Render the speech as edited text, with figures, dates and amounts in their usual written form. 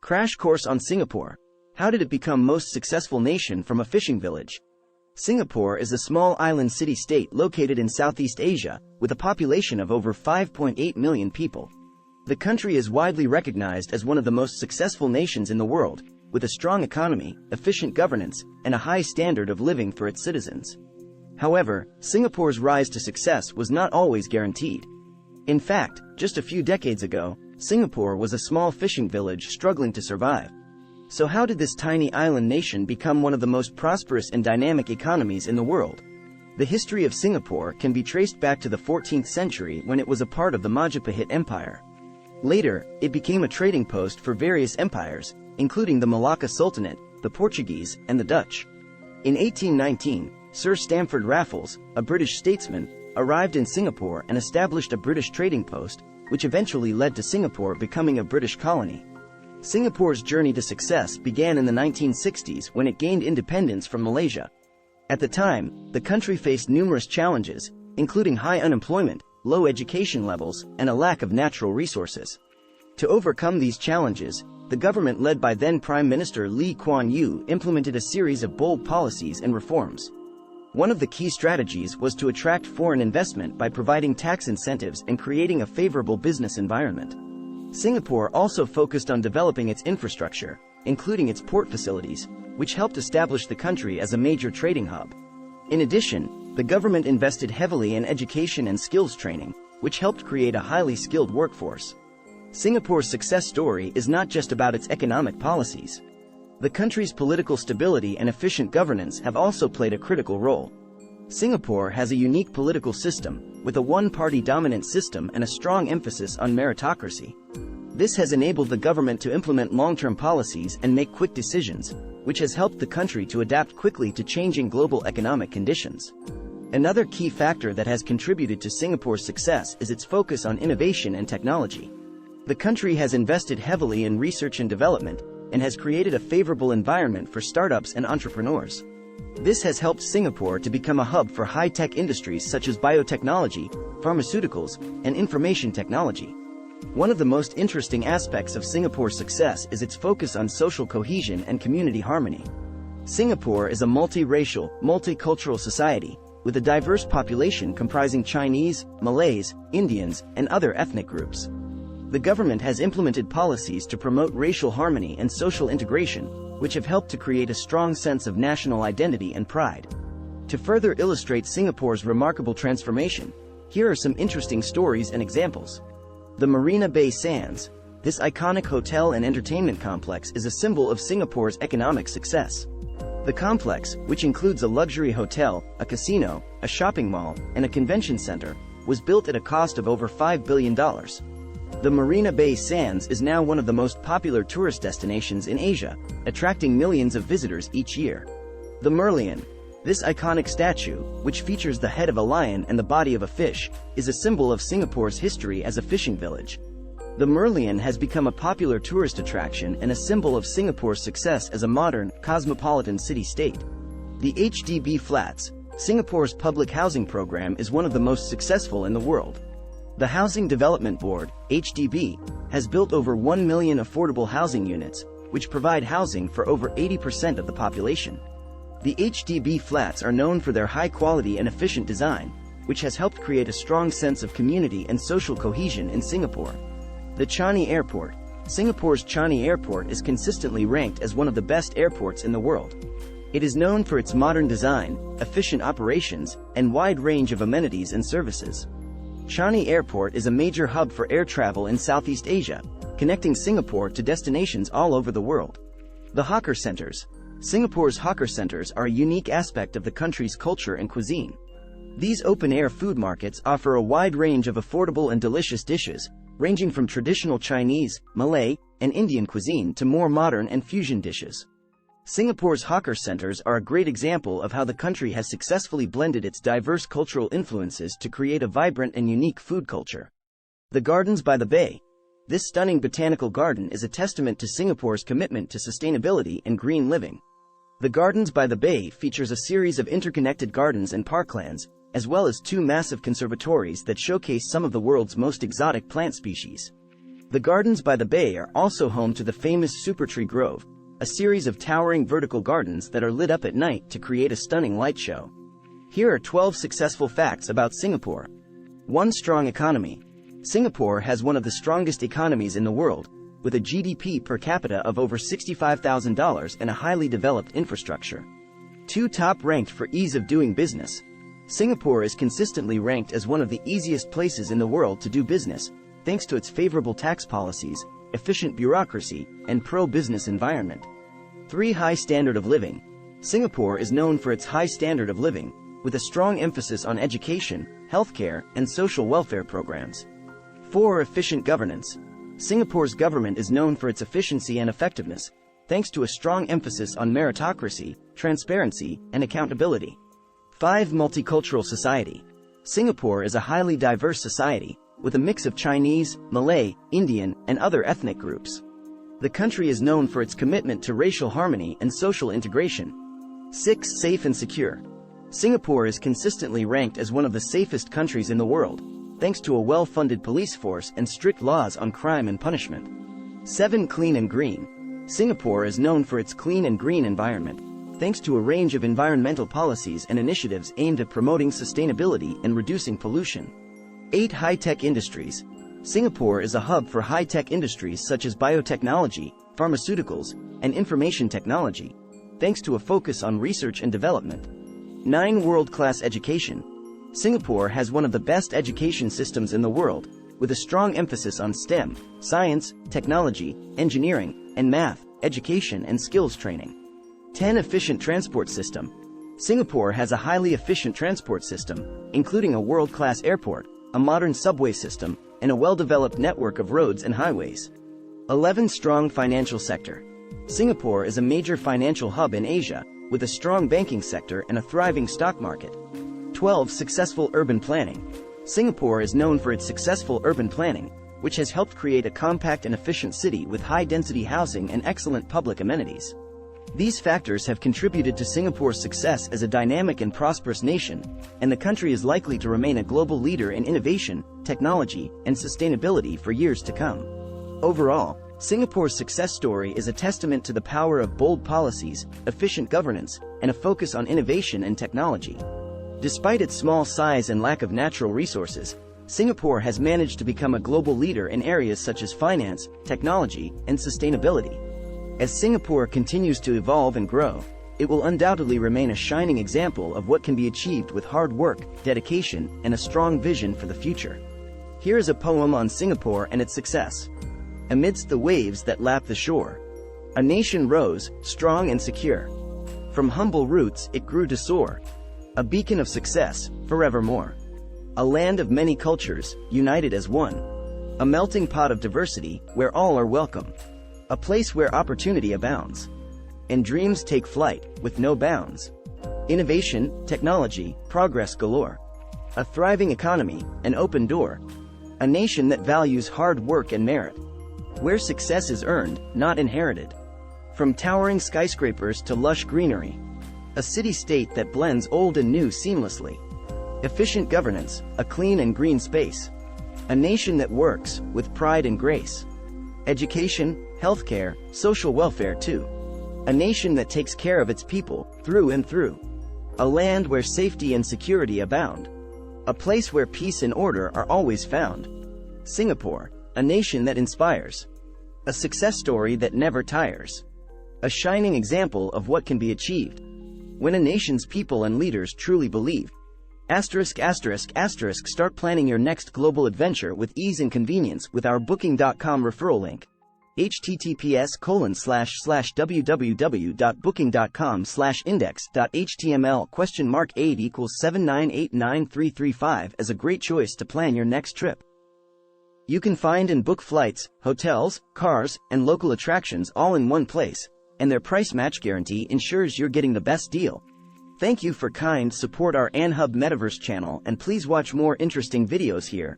Crash course on Singapore. How did it become most successful nation from a fishing village? Singapore is a small island city-state located in Southeast Asia, with a population of over 5.8 million people. The country is widely recognized as one of the most successful nations in the world, with a strong economy, efficient governance, and a high standard of living for its citizens. However, Singapore's rise to success was not always guaranteed. In fact, just a few decades ago, Singapore was a small fishing village struggling to survive. So how did this tiny island nation become one of the most prosperous and dynamic economies in the world? The history of Singapore can be traced back to the 14th century when it was a part of the Majapahit Empire. Later, it became a trading post for various empires, including the Malacca Sultanate, the Portuguese, and the Dutch. In 1819, Sir Stamford Raffles, a British statesman, arrived in Singapore and established a British trading post, which eventually led to Singapore becoming a British colony. Singapore's journey to success began in the 1960s when it gained independence from Malaysia. At the time, the country faced numerous challenges, including high unemployment, low education levels, and a lack of natural resources. To overcome these challenges, the government led by then Prime Minister Lee Kuan Yew implemented a series of bold policies and reforms. One of the key strategies was to attract foreign investment by providing tax incentives and creating a favorable business environment. Singapore also focused on developing its infrastructure, including its port facilities, which helped establish the country as a major trading hub. In addition, the government invested heavily in education and skills training, which helped create a highly skilled workforce. Singapore's success story is not just about its economic policies. The country's political stability and efficient governance have also played a critical role. Singapore has a unique political system, with a one-party dominant system and a strong emphasis on meritocracy. This has enabled the government to implement long-term policies and make quick decisions, which has helped the country to adapt quickly to changing global economic conditions. Another key factor that has contributed to Singapore's success is its focus on innovation and technology. The country has invested heavily in research and development, and has created a favorable environment for startups and entrepreneurs. This has helped Singapore to become a hub for high-tech industries such as biotechnology, pharmaceuticals, and information technology. One of the most interesting aspects of Singapore's success is its focus on social cohesion and community harmony. Singapore is a multiracial, multicultural society, with a diverse population comprising Chinese, Malays, Indians, and other ethnic groups. The government has implemented policies to promote racial harmony and social integration, which have helped to create a strong sense of national identity and pride. To further illustrate Singapore's remarkable transformation, here are some interesting stories and examples. The Marina Bay Sands. This iconic hotel and entertainment complex is a symbol of Singapore's economic success. The complex, which includes a luxury hotel, a casino, a shopping mall, and a convention center, was built at a cost of over $5 billion. The Marina Bay Sands is now one of the most popular tourist destinations in Asia, attracting millions of visitors each year. The Merlion. This iconic statue, which features the head of a lion and the body of a fish, is a symbol of Singapore's history as a fishing village. The Merlion has become a popular tourist attraction and a symbol of Singapore's success as a modern, cosmopolitan city-state. The HDB Flats. Singapore's public housing program is one of the most successful in the world. The Housing Development Board, HDB, has built over 1 million affordable housing units, which provide housing for over 80% of the population. The HDB flats are known for their high quality and efficient design, which has helped create a strong sense of community and social cohesion in Singapore. The Changi Airport. Singapore's Changi Airport is consistently ranked as one of the best airports in the world. It is known for its modern design, efficient operations, and wide range of amenities and services. Changi Airport is a major hub for air travel in Southeast Asia, connecting Singapore to destinations all over the world. The Hawker Centers. Singapore's hawker centers are a unique aspect of the country's culture and cuisine. These open-air food markets offer a wide range of affordable and delicious dishes, ranging from traditional Chinese, Malay, and Indian cuisine to more modern and fusion dishes. Singapore's hawker centers are a great example of how the country has successfully blended its diverse cultural influences to create a vibrant and unique food culture. The Gardens by the Bay. This stunning botanical garden is a testament to Singapore's commitment to sustainability and green living. The Gardens by the Bay features a series of interconnected gardens and parklands, as well as 2 massive conservatories that showcase some of the world's most exotic plant species. The gardens by the bay are also home to the famous Supertree Grove, a series of towering vertical gardens that are lit up at night to create a stunning light show. Here are 12 successful facts about Singapore. 1. Strong economy. Singapore has one of the strongest economies in the world, with a GDP per capita of over $65,000 and a highly developed infrastructure. 2. Top ranked for ease of doing business. Singapore is consistently ranked as one of the easiest places in the world to do business, thanks to its favorable tax policies, efficient bureaucracy, and pro-business environment. 3. High standard of living. Singapore is known for its high standard of living, with a strong emphasis on education, healthcare, and social welfare programs. 4. Efficient governance. Singapore's government is known for its efficiency and effectiveness, thanks to a strong emphasis on meritocracy, transparency, and accountability. 5. Multicultural society. Singapore is a highly diverse society, with a mix of Chinese, Malay, Indian, and other ethnic groups. The country is known for its commitment to racial harmony and social integration. 6. Safe and secure. Singapore is consistently ranked as one of the safest countries in the world, thanks to a well-funded police force and strict laws on crime and punishment. 7. Clean and green. Singapore is known for its clean and green environment, thanks to a range of environmental policies and initiatives aimed at promoting sustainability and reducing pollution. 8. High-tech industries. Singapore is a hub for high-tech industries such as biotechnology, pharmaceuticals, and information technology, thanks to a focus on research and development. 9. World-class education. Singapore has one of the best education systems in the world, with a strong emphasis on STEM, science, technology, engineering, and math, education and skills training. 10. Efficient transport system. Singapore has a highly efficient transport system, including a world-class airport, a modern subway system, and a well-developed network of roads and highways. 11. Strong financial sector. Singapore is a major financial hub in Asia, with a strong banking sector and a thriving stock market. 12. Successful urban planning. Singapore is known for its successful urban planning, which has helped create a compact and efficient city with high-density housing and excellent public amenities. These factors have contributed to Singapore's success as a dynamic and prosperous nation, and the country is likely to remain a global leader in innovation, technology, and sustainability for years to come. Overall, Singapore's success story is a testament to the power of bold policies, efficient governance, and a focus on innovation and technology. Despite its small size and lack of natural resources, Singapore has managed to become a global leader in areas such as finance, technology, and sustainability. As Singapore continues to evolve and grow, it will undoubtedly remain a shining example of what can be achieved with hard work, dedication, and a strong vision for the future. Here is a poem on Singapore and its success. Amidst the waves that lap the shore, a nation rose, strong and secure. From humble roots it grew to soar, a beacon of success, forevermore. A land of many cultures, united as one. A melting pot of diversity, where all are welcome. A place where opportunity abounds, and dreams take flight, with no bounds. Innovation, technology, progress galore. A thriving economy, an open door. A nation that values hard work and merit, where success is earned, not inherited. From towering skyscrapers to lush greenery. A city-state that blends old and new seamlessly. Efficient governance, a clean and green space. A nation that works, with pride and grace. Education, healthcare, social welfare too. A nation that takes care of its people, through and through. A land where safety and security abound. A place where peace and order are always found. Singapore, a nation that inspires. A success story that never tires. A shining example of what can be achieved when a nation's people and leaders truly believe. *****, start planning your next global adventure with ease and convenience with our Booking.com referral link. https://www.booking.com/index.html?8 equals 7989335 as a great choice to plan your next trip. You can find and book flights, hotels, cars, and local attractions all in one place, and their price match guarantee ensures you're getting the best deal. Thank you for support our AnHub Metaverse channel, and please watch more interesting videos here.